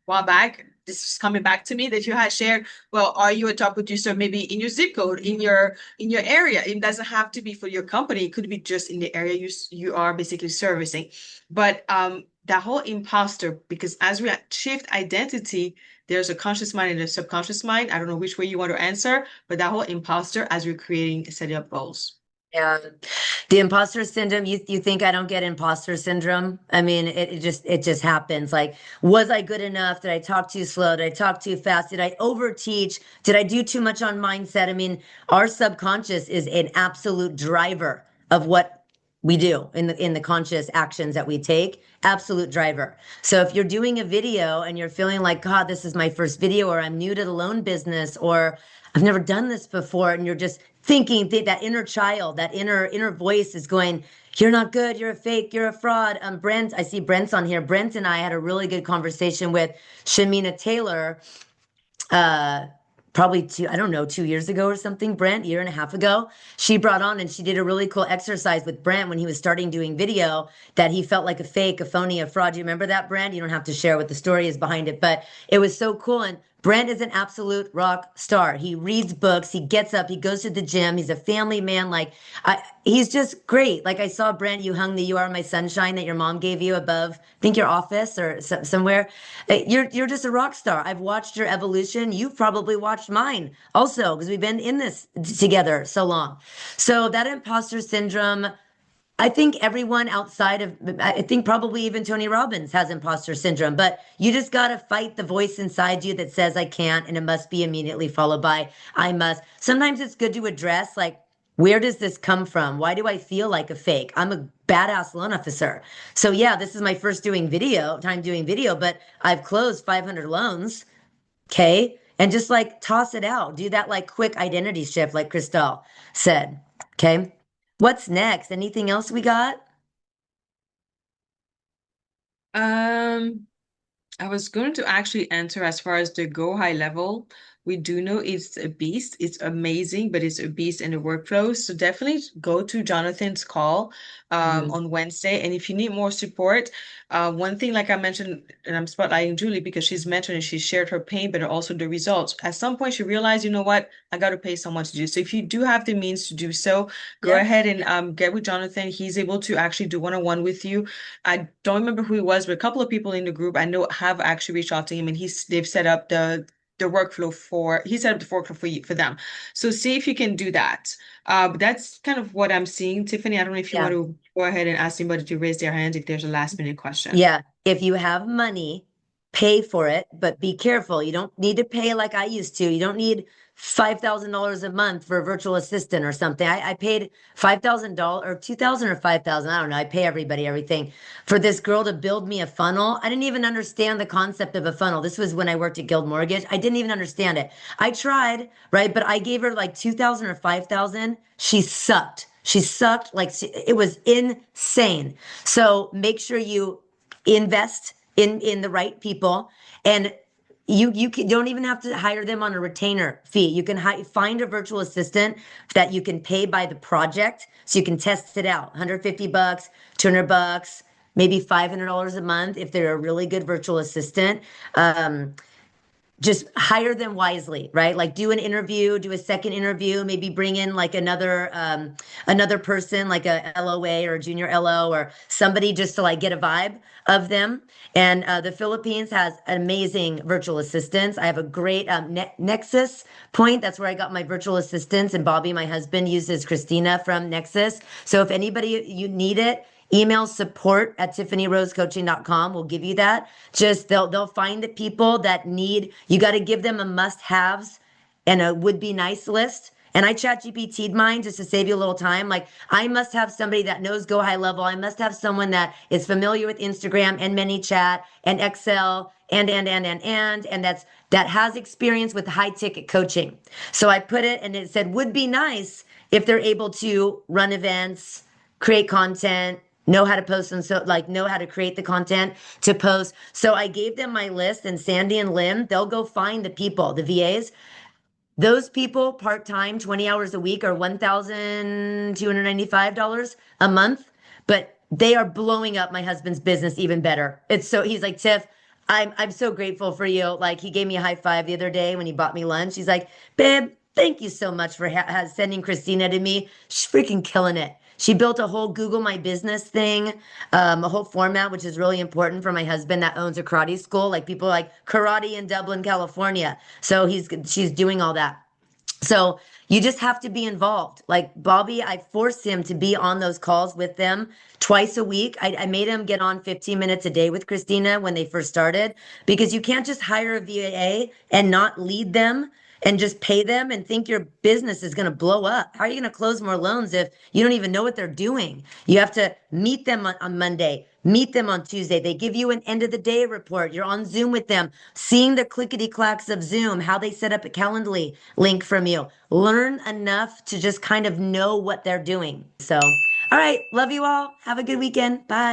while back, this is coming back to me that you had shared, well, are you a top producer maybe in your zip code, in your area? It doesn't have to be for your company. It could be just in the area you are basically servicing. But that whole imposter, because as we shift identity, there's a conscious mind and a subconscious mind. I don't know which way you want to answer, but that whole imposter as we're creating setting up goals. Yeah. The imposter syndrome, you think I don't get imposter syndrome? I mean, it just happens. Like, was I good enough? Did I talk too slow? Did I talk too fast? Did I overteach? Did I do too much on mindset? I mean, our subconscious is an absolute driver of what we do in the conscious actions that we take. Absolute driver. So if you're doing a video and you're feeling like, God, this is my first video, or I'm new to the loan business, or I've never done this before, and you're just thinking that inner child, that inner voice is going, you're not good, you're a fake, you're a fraud. Brent, I see Brent's on here. Brent and I had a really good conversation with Shamina Taylor, uh, probably I don't know, 2 years ago or something, Brent, year and a half ago. She brought on and she did a really cool exercise with Brent when he was starting doing video that he felt like a fake, a phony, a fraud. Do you remember that, Brent? You don't have to share what the story is behind it, but it was so cool. And Brent is an absolute rock star. He reads books, he gets up, he goes to the gym, he's a family man. Like, he's just great. Like, I saw Brent, you hung the "You Are My Sunshine" that your mom gave you above, I think your office or somewhere. You're just a rock star. I've watched your evolution. You've probably watched mine also because we've been in this together so long. So that imposter syndrome, I think everyone outside of, I think probably even Tony Robbins has imposter syndrome, but you just got to fight the voice inside you that says, I can't, and it must be immediately followed by, I must. Sometimes it's good to address, like, where does this come from? Why do I feel like a fake? I'm a badass loan officer. So yeah, this is my first time doing video, but I've closed 500 loans. Okay. And just like toss it out. Do that like quick identity shift, like Christelle said. Okay. What's next? Anything else we got? Um, I was going to actually answer as far as the go high level. We do know it's a beast. It's amazing, but it's a beast in the workflow. So definitely go to Jonathan's call Mhm. on Wednesday. And if you need more support, one thing, like I mentioned, and I'm spotlighting Julie because she's mentioned and she shared her pain, but also the results. At some point, she realized, you know what, I got to pay someone to do. So if you do have the means to do so, go Yep. ahead and get with Jonathan. He's able to actually do one-on-one with you. I don't remember who he was, but a couple of people in the group I know have actually reached out to him, and they've set up the workflow for he set up the workflow for them. So see if you can do that. But that's kind of what I'm seeing. Tiffany, I don't know if you want Yeah. to go ahead and ask anybody to raise their hand if there's a last minute question. Yeah, if you have money, pay for it, but be careful. You don't need to pay like I used to. You don't need $5,000 a month for a virtual assistant or something. I paid $5,000 or 2,000 or 5,000. I don't know. I pay everybody everything for this girl to build me a funnel. I didn't even understand the concept of a funnel. This was when I worked at Guild Mortgage. I didn't even understand it. I tried, right? But I gave her like 2,000 or 5,000. She sucked. She sucked like it was insane. So make sure you invest in the right people, and don't even have to hire them on a retainer fee. You can find a virtual assistant that you can pay by the project, so you can test it out. 150 bucks, 200 bucks, maybe $500 a month if they're a really good virtual assistant. Just hire them wisely, right? Like do an interview, do a second interview, maybe bring in like another person, like a LOA or a junior LO or somebody just to like get a vibe of them. And the Philippines has amazing virtual assistants. I have a great Nexus point. That's where I got my virtual assistants. And Bobby, my husband, uses Christina from Nexus. So if anybody you need it, email support@tiffanyrosecoaching.com. We'll give you that. Just they'll find the people that need, you got to give them a must-haves and a would-be nice list. And I chat GPT'd mine just to save you a little time. Like I must have somebody that knows Go High Level. I must have someone that is familiar with Instagram and ManyChat and Excel and that has experience with high ticket coaching. So I put it and it said would be nice if they're able to run events, create content, know how to post and so like know how to create the content to post. So I gave them my list, and Sandy and Lim, they'll go find the people, the VAs. Those people part-time, 20 hours a week are $1,295 a month, but they are blowing up my husband's business even better. It's so he's like, Tiff, I'm so grateful for you. Like he gave me a high five the other day when he bought me lunch. He's like, babe, thank you so much for sending Christina to me. She's freaking killing it. She built a whole Google My Business thing, a whole format, which is really important for my husband that owns a karate school. Like people like karate in Dublin, California. So she's doing all that. So you just have to be involved. Like Bobby, I forced him to be on those calls with them twice a week. I made him get on 15 minutes a day with Christina when they first started because you can't just hire a VA and not lead them and just pay them and think your business is going to blow up. How are you going to close more loans if you don't even know what they're doing? You have to meet them on Monday, meet them on Tuesday. They give you an end of the day report. You're on Zoom with them, seeing the clickety clacks of Zoom, how they set up a Calendly link from you. Learn enough to just kind of know what they're doing. So, all right. Love you all. Have a good weekend. Bye.